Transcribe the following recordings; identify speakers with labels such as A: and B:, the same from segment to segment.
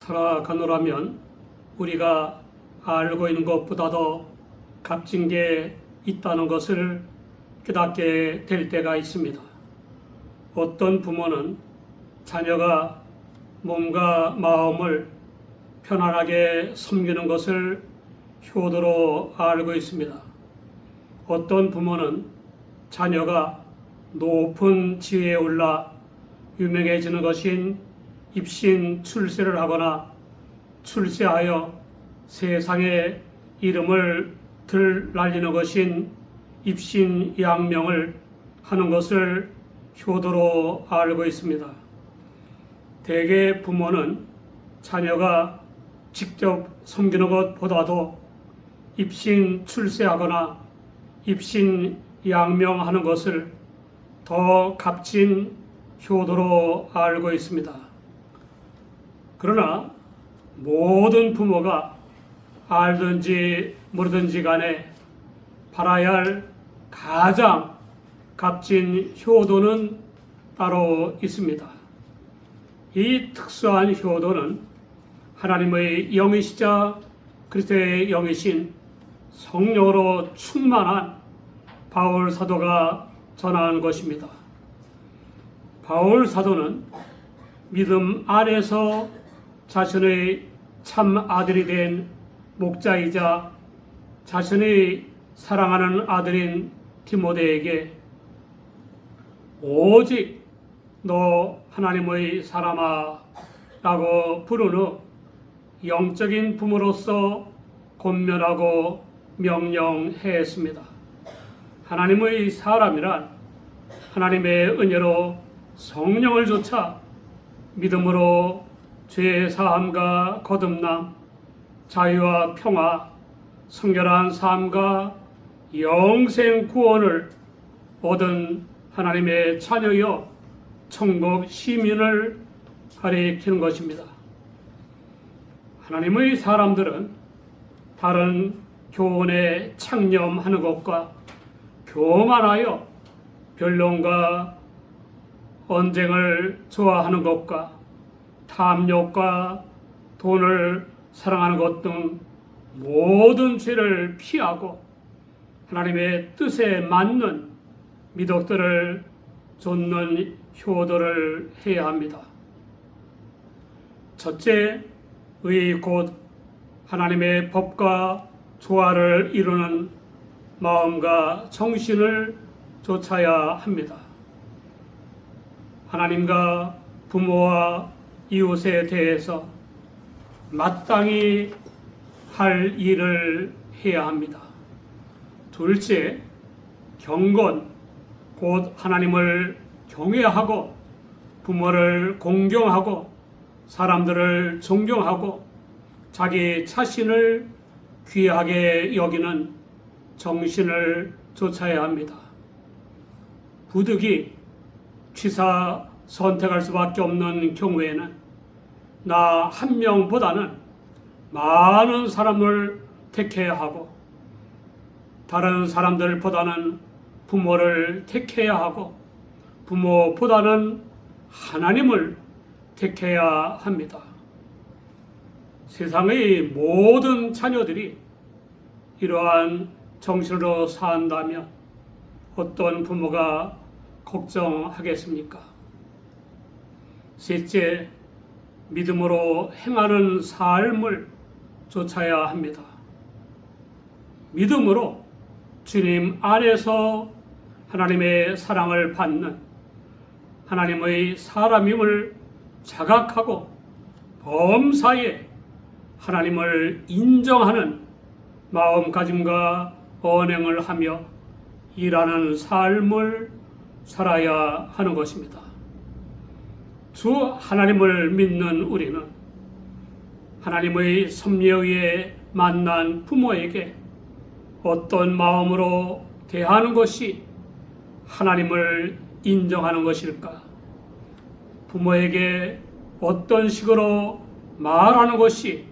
A: 살아가노라면 우리가 알고 있는 것보다도 값진 게 있다는 것을 깨닫게 될 때가 있습니다. 어떤 부모는 자녀가 몸과 마음을 편안하게 섬기는 것을 효도로 알고 있습니다. 어떤 부모는 자녀가 높은 지위에 올라 유명해지는 것인 입신 출세를 하거나 출세하여 세상에 이름을 들날리는 것인 입신 양명을 하는 것을 효도로 알고 있습니다. 대개 부모는 자녀가 직접 섬기는 것보다도 입신 출세하거나 입신 양명하는 것을 더 값진 효도로 알고 있습니다. 그러나 모든 부모가 알든지 모르든지 간에 바라야 할 가장 값진 효도는 따로 있습니다. 이 특수한 효도는 하나님의 영이시자 그리스도의 영이신 성령으로 충만한 바울 사도가 전한 것입니다. 바울 사도는 믿음 안에서 자신의 참 아들이 된 목자이자 자신의 사랑하는 아들인 디모데에게 오직 너 하나님의 사람아 라고 부른 후 영적인 부모로서 권면하고 명령했습니다. 하나님의 사람이란 하나님의 은혜로 성령을 쫓아 믿음으로 죄 사함과 거듭남, 자유와 평화, 성결한 삶과 영생 구원을 얻은 하나님의 자녀여 천국 시민을 가리키는 것입니다. 하나님의 사람들은 다른 교훈에 창념하는 것과 교만하여 변론과 언쟁을 좋아하는 것과 탐욕과 돈을 사랑하는 것 등 모든 죄를 피하고 하나님의 뜻에 맞는 미덕들을 좇는 효도를 해야 합니다. 첫째, 의 곧 하나님의 법과 조화를 이루는 마음과 정신을 좇아야 합니다. 하나님과 부모와 이웃에 대해서 마땅히 할 일을 해야 합니다. 둘째, 경건, 곧 하나님을 경외하고 부모를 공경하고 사람들을 존경하고 자기 자신을 귀하게 여기는 정신을 좇아야 합니다. 부득이 취사 선택할 수밖에 없는 경우에는 나 한 명보다는 많은 사람을 택해야 하고 다른 사람들보다는 부모를 택해야 하고 부모보다는 하나님을 택해야 합니다. 세상의 모든 자녀들이 이러한 정신으로 산다면 어떤 부모가 걱정하겠습니까? 셋째, 믿음으로 행하는 삶을 좇아야 합니다. 믿음으로 주님 안에서 하나님의 사랑을 받는 하나님의 사람임을 자각하고 범사에 하나님을 인정하는 마음가짐과 언행을 하며 일하는 삶을 살아야 하는 것입니다. 주 하나님을 믿는 우리는 하나님의 섭리에 의해 만난 부모에게 어떤 마음으로 대하는 것이 하나님을 인정하는 것일까? 부모에게 어떤 식으로 말하는 것이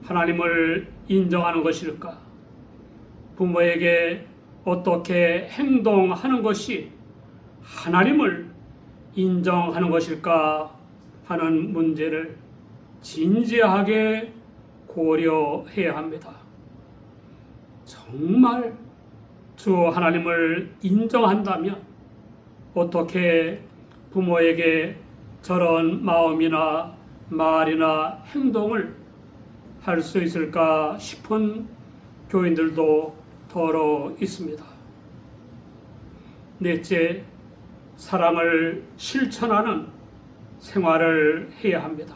A: 하나님을 인정하는 것일까? 부모에게 어떻게 행동하는 것이 하나님을 인정하는 것일까 하는 문제를 진지하게 고려해야 합니다. 정말 주 하나님을 인정한다면 어떻게 부모에게 저런 마음이나 말이나 행동을 할 수 있을까 싶은 교인들도 더러 있습니다. 넷째, 사랑을 실천하는 생활을 해야 합니다.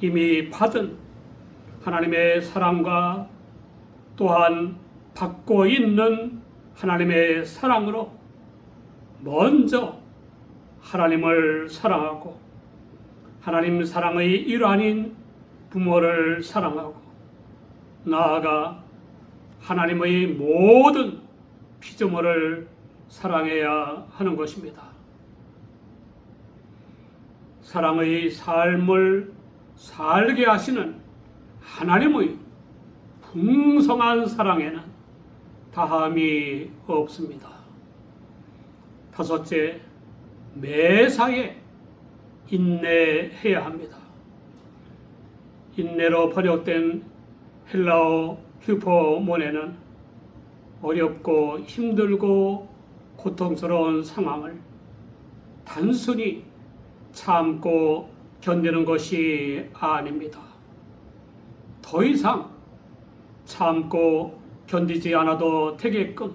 A: 이미 받은 하나님의 사랑과 또한 받고 있는 하나님의 사랑으로 먼저 하나님을 사랑하고 하나님 사랑의 일환인 부모를 사랑하고 나아가 하나님의 모든 피조물을 사랑해야 하는 것입니다. 사랑의 삶을 살게 하시는 하나님의 풍성한 사랑에는 다함이 없습니다. 다섯째, 매사에 인내해야 합니다. 인내로 번역된 헬라어 휴포모네는 어렵고 힘들고 고통스러운 상황을 단순히 참고 견디는 것이 아닙니다. 더 이상 참고 견디지 않아도 되게끔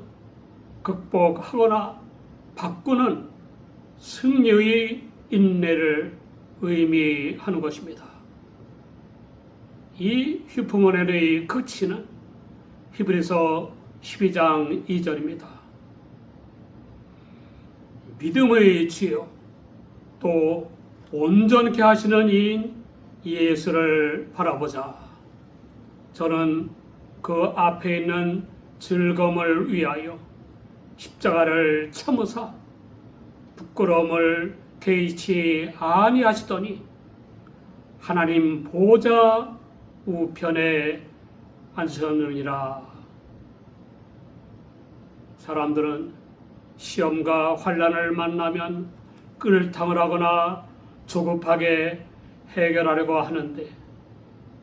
A: 극복하거나 바꾸는 승리의 인내를 의미하는 것입니다. 이 휴포모네의 끝이는 히브리서 12장 2절입니다. 믿음의 주요 또 온전케 하시는 이인 예수를 바라보자. 저는 그 앞에 있는 즐거움을 위하여 십자가를 참으사 부끄러움을 개의치 아니하시더니 하나님 보좌 우편에 앉으셨느니라. 사람들은 시험과 환난을 만나면 끓탕을 하거나 조급하게 해결하려고 하는데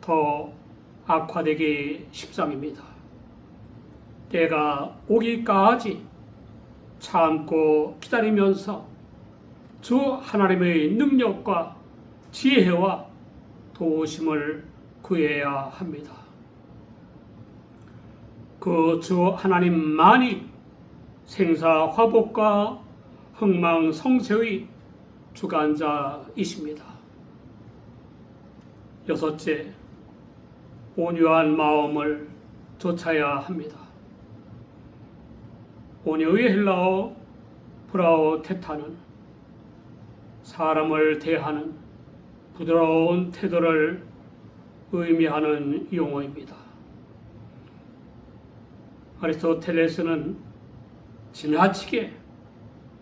A: 더 악화되기 십상입니다. 때가 오기까지 참고 기다리면서 주 하나님의 능력과 지혜와 도우심을 구해야 합니다. 그 주 하나님만이 생사화복과 흥망성쇠의 주관자이십니다. 여섯째, 온유한 마음을 좇아야 합니다. 온유의 헬라어 브라우테타는 사람을 대하는 부드러운 태도를 의미하는 용어입니다. 아리스토텔레스는 지나치게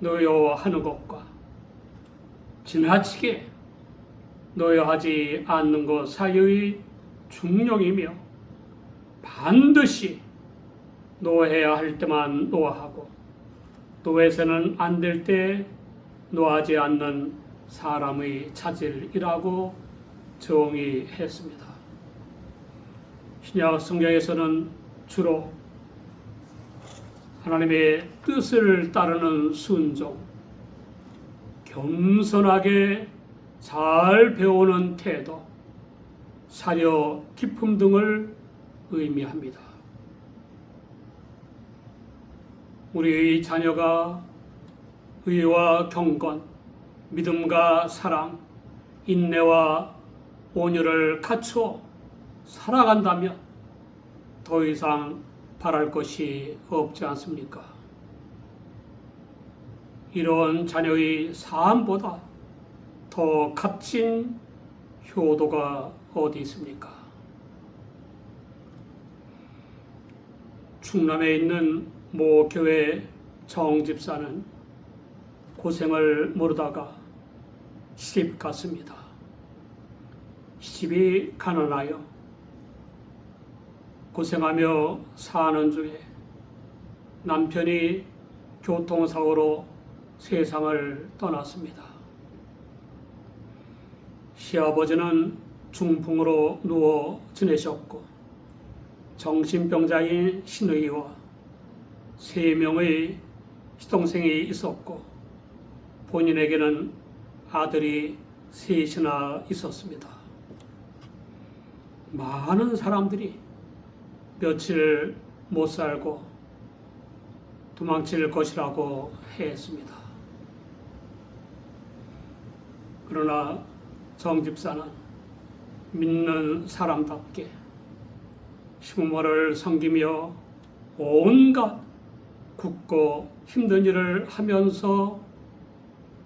A: 노여워하는 것과 지나치게 노여하지 않는 것 사이의 중용이며 반드시 노해야 할 때만 노하고 노해서는 안 될 때 노하지 않는 사람의 차질이라고 정의했습니다. 신약 성경에서는 주로 하나님의 뜻을 따르는 순종, 겸손하게 잘 배우는 태도, 사려 기품 등을 의미합니다. 우리의 자녀가 의와 경건, 믿음과 사랑, 인내와 온유를 갖추어 살아간다면 더 이상 바랄 것이 없지 않습니까? 이런 자녀의 삶보다 더 값진 효도가 어디 있습니까? 충남에 있는 모 교회 정집사는 고생을 모르다가 시집 갔습니다. 시집이 가난하여 고생하며 사는 중에 남편이 교통사고로 세상을 떠났습니다. 시아버지는 중풍으로 누워 지내셨고 정신병자인 신의와 3명의 시동생이 있었고 본인에게는 아들이 3이나 있었습니다. 많은 사람들이 며칠 못 살고 도망칠 것이라고 했습니다. 그러나 정 집사는 믿는 사람답게 시부모를 섬기며 온갖 굳고 힘든 일을 하면서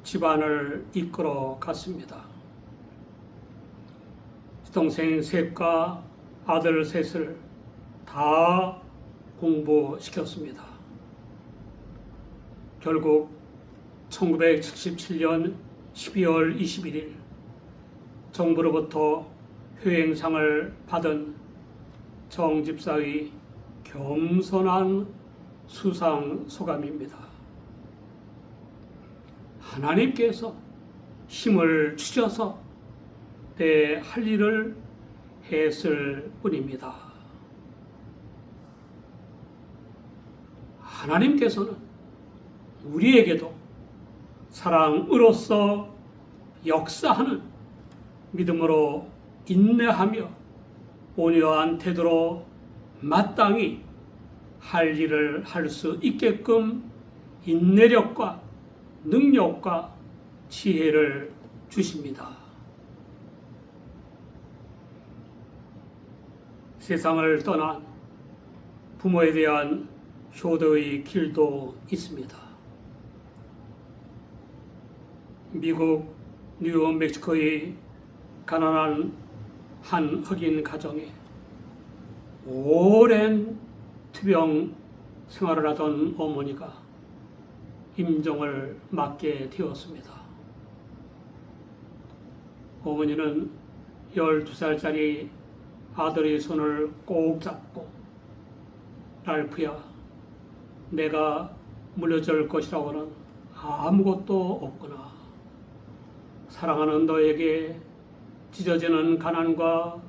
A: 집안을 이끌어 갔습니다. 동생 셋과 아들 셋을 다 공부시켰습니다. 결국 1977년 12월 21일 정부로부터 효행상을 받은 정 집사의 겸손한 수상 소감입니다. 하나님께서 힘을 주셔서 내 할 일을 했을 뿐입니다. 하나님께서는 우리에게도 사랑으로서 역사하는 믿음으로 인내하며 온유한 태도로 마땅히 할 일을 할 수 있게끔 인내력과 능력과 지혜를 주십니다. 세상을 떠난 부모에 대한 효도의 길도 있습니다. 미국 뉴멕시코의 가난한 한 흑인 가정에 오랜 투병 생활을 하던 어머니가 임종을 맞게 되었습니다. 어머니는 12살짜리 아들의 손을 꼭 잡고 랄프야, 내가 물려줄 것이라고는 아무것도 없구나. 사랑하는 너에게 찢어지는 가난과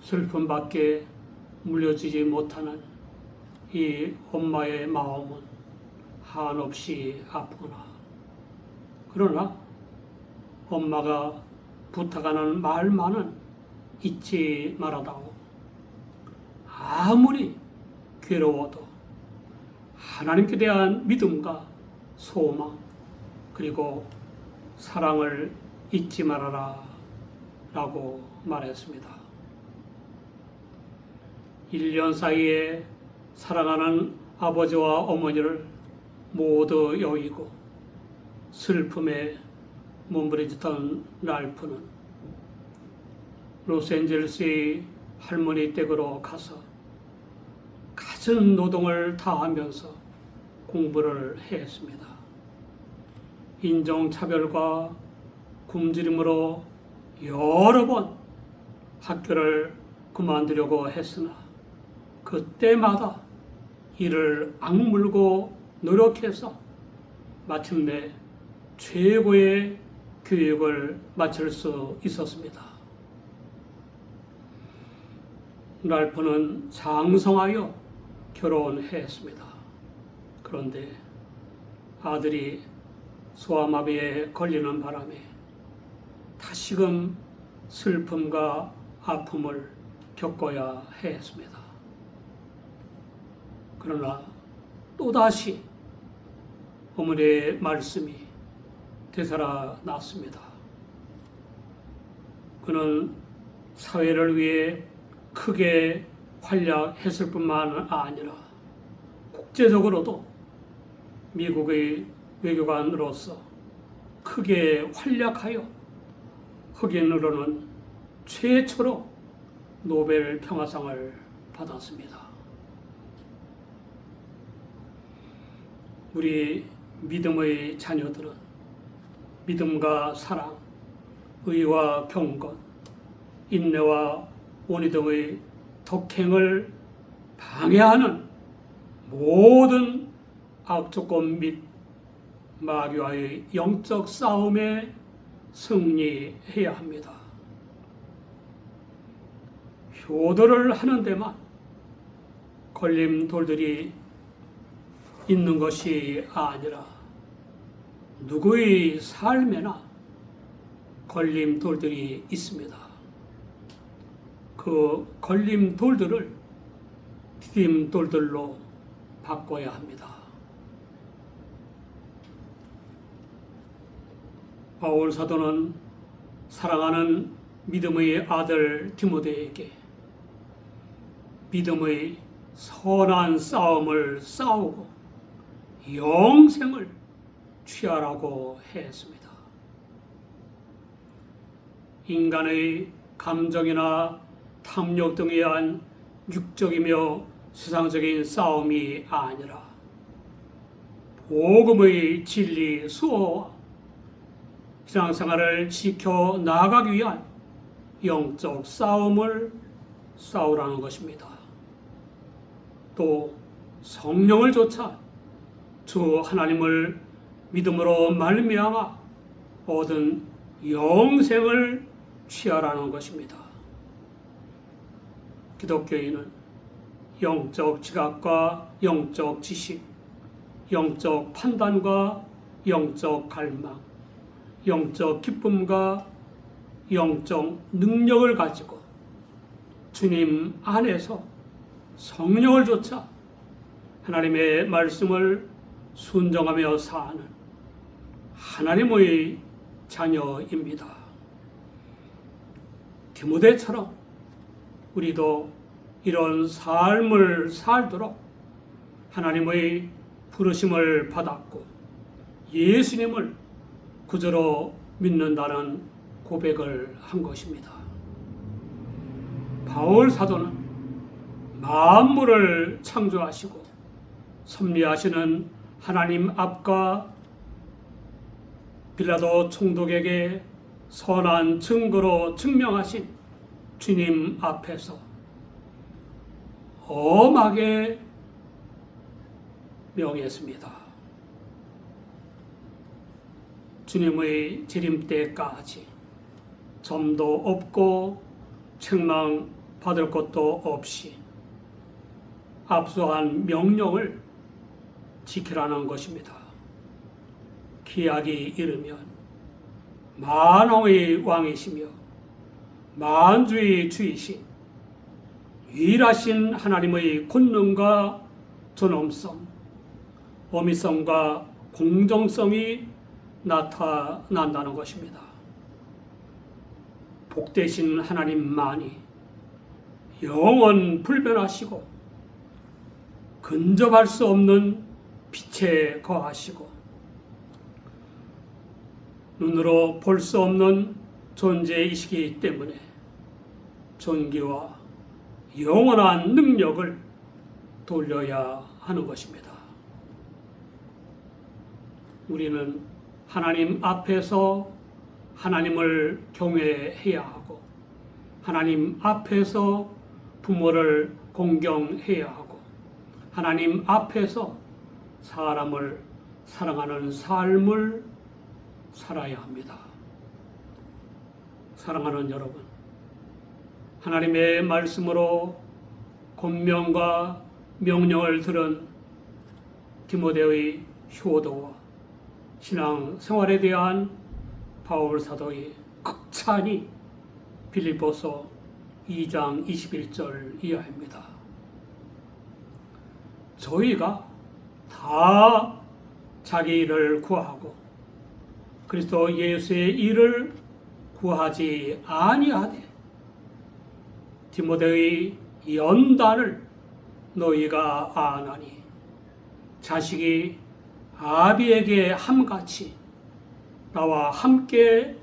A: 슬픔밖에 물려주지 못하는 이 엄마의 마음은 한없이 아프구나. 그러나 엄마가 부탁하는 말만은 잊지 말아다오. 아무리 괴로워도 하나님께 대한 믿음과 소망 그리고 사랑을 잊지 말아라 라고 말했습니다. 1년 사이에 사랑하는 아버지와 어머니를 모두 여의고 슬픔에 몸부림치던 랄프는 로스앤젤레스의 할머니 댁으로 가서 갖은 노동을 다하면서 공부를 했습니다. 인종차별과 굶주림으로 여러 번 학교를 그만두려고 했으나 그때마다 이를 악물고 노력해서 마침내 최고의 교육을 마칠 수 있었습니다. 랄프는 장성하여 결혼했습니다. 그런데 아들이 소아마비에 걸리는 바람에 다시금 슬픔과 아픔을 겪어야 했습니다. 그러나 또다시 어머니의 말씀이 되살아났습니다. 그는 사회를 위해 크게 활약했을 뿐만 아니라 국제적으로도 미국의 외교관으로서 크게 활약하여 흑인으로는 최초로 노벨 평화상을 받았습니다. 우리 믿음의 자녀들은 믿음과 사랑, 의와 경건, 인내와 온유 등의 덕행을 방해하는 모든 악조건 및 마귀와의 영적 싸움에 승리해야 합니다. 효도를 하는 데만 걸림돌들이 있는 것이 아니라 누구의 삶에나 걸림돌들이 있습니다. 그 걸림돌들을 디딤돌들로 바꿔야 합니다. 바울 사도는 사랑하는 믿음의 아들 디모데에게 믿음의 선한 싸움을 싸우고 영생을 취하라고 했습니다. 인간의 감정이나 탐욕 등에 의한 육적이며 세상적인 싸움이 아니라 복음의 진리 수호와 신앙생활을 지켜 나아가기 위한 영적 싸움을 싸우라는 것입니다. 또 성령을 쫓아 주 하나님을 믿음으로 말미암아 얻은 영생을 취하라는 것입니다. 기독교인은 영적 지각과 영적 지식, 영적 판단과 영적 갈망, 영적 기쁨과 영적 능력을 가지고 주님 안에서 성령을 쫓아 하나님의 말씀을 순종하며 사는 하나님의 자녀입니다. 디모데처럼 우리도 이런 삶을 살도록 하나님의 부르심을 받았고 예수님을 구주로 믿는다는 고백을 한 것입니다. 바울 사도는 만물을 창조하시고 섭리하시는 하나님 앞과 빌라도 총독에게 선한 증거로 증명하신 주님 앞에서 엄하게 명했습니다. 주님의 재림 때까지 점도 없고 책망받을 것도 없이 압수한 명령을 지키라는 것입니다. 기약이 이르면 만왕의 왕이시며 만주의 주이신 유일하신 하나님의 권능과 존엄성, 어미성과 공정성이 나타난다는 것입니다. 복되신 하나님만이 영원 불변하시고 근접할 수 없는 빛에 거하시고 눈으로 볼 수 없는 존재이시기 때문에 존귀와 영원한 능력을 돌려야 하는 것입니다. 우리는 하나님 앞에서 하나님을 경외해야 하고 하나님 앞에서 부모를 공경해야 하고 하나님 앞에서 사람을 사랑하는 삶을 살아야 합니다. 사랑하는 여러분, 하나님의 말씀으로 권면과 명령을 들은 디모데의 효도와 신앙 생활에 대한 바울 사도의 극찬이 빌립보서 2장 21절 이하입니다. 저희가 다 자기 일을 구하고 그리스도 예수의 일을 구하지 아니하되 디모데의 연단을 너희가 아나니 자식이 아비에게 함같이 나와 함께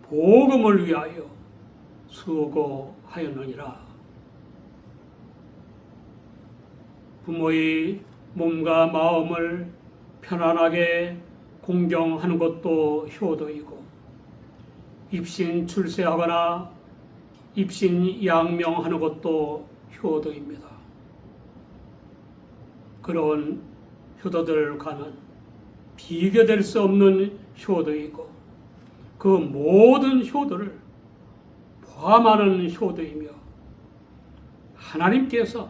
A: 복음을 위하여 수고하였느니라. 부모의 몸과 마음을 편안하게 공경하는 것도 효도이고 입신 출세하거나 입신 양명하는 것도 효도입니다. 그런 효도들과는 비교될 수 없는 효도이고 그 모든 효도를 포함하는 효도이며 하나님께서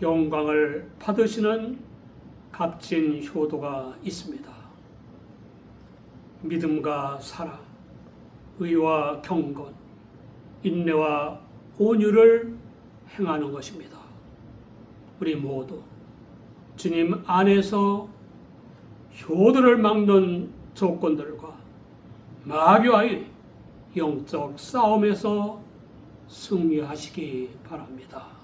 A: 영광을 받으시는 값진 효도가 있습니다. 믿음과 사랑, 의와 경건, 인내와 온유를 행하는 것입니다. 우리 모두 주님 안에서 효도를 막는 조건들과 마귀와의 영적 싸움에서 승리하시기 바랍니다.